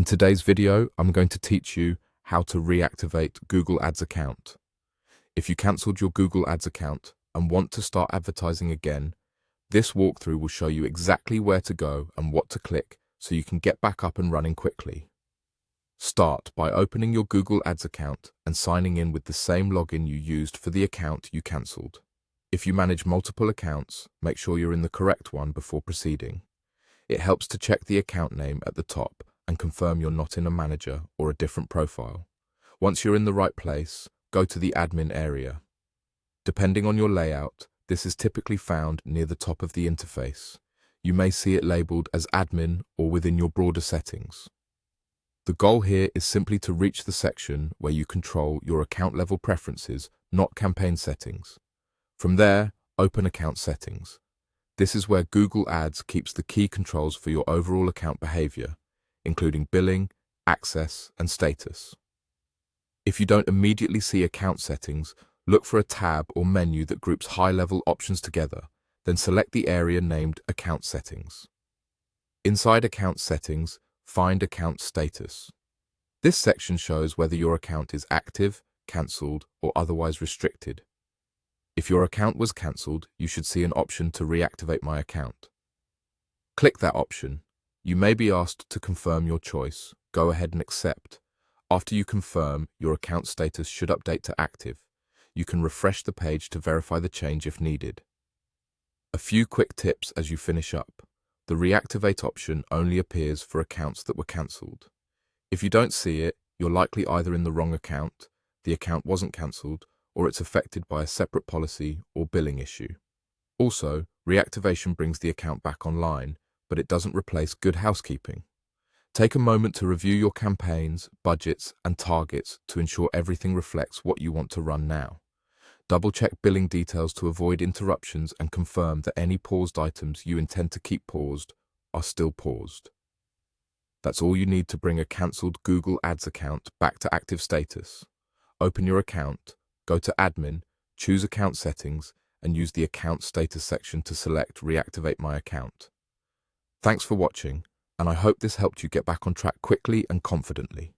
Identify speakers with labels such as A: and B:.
A: In today's video, I'm going to teach you how to reactivate Google Ads account. If you cancelled your Google Ads account and want to start advertising again, this walkthrough will show you exactly where to go and what to click so you can get back up and running quickly. Start by opening your Google Ads account and signing in with the same login you used for the account you cancelled. If you manage multiple accounts, make sure you're in the correct one before proceeding. It helps to check the account name at the top and confirm you're not in a manager or a different profile. Once you're in the right place, go to the admin area. Depending on your layout, this is typically found near the top of the interface. You may see it labeled as admin or within your broader settings. The goal here is simply to reach the section where you control your account level preferences, not campaign settings. From there, open Account Settings. This is where Google Ads keeps the key controls for your overall account behavior, including billing, access, and status. If you don't immediately see Account Settings, look for a tab or menu that groups high-level options together, then select the area named Account Settings. Inside Account Settings, find Account Status. This section shows whether your account is active, cancelled, or otherwise restricted. If your account was cancelled, you should see an option to reactivate my account. Click that option. You may be asked to confirm your choice. Go ahead and accept. After you confirm, your account status should update to active. You can refresh the page to verify the change if needed. A few quick tips as you finish up. The reactivate option only appears for accounts that were cancelled. If you don't see it, you're likely either in the wrong account, the account wasn't cancelled, or it's affected by a separate policy or billing issue. Also, reactivation brings the account back online, but it doesn't replace good housekeeping. Take a moment to review your campaigns, budgets, and targets to ensure everything reflects what you want to run now. Double-check billing details to avoid interruptions and confirm that any paused items you intend to keep paused are still paused. That's all you need to bring a cancelled Google Ads account back to active status. Open your account, go to Admin, choose Account Settings, and use the Account Status section to select Reactivate My Account. Thanks for watching, and I hope this helped you get back on track quickly and confidently.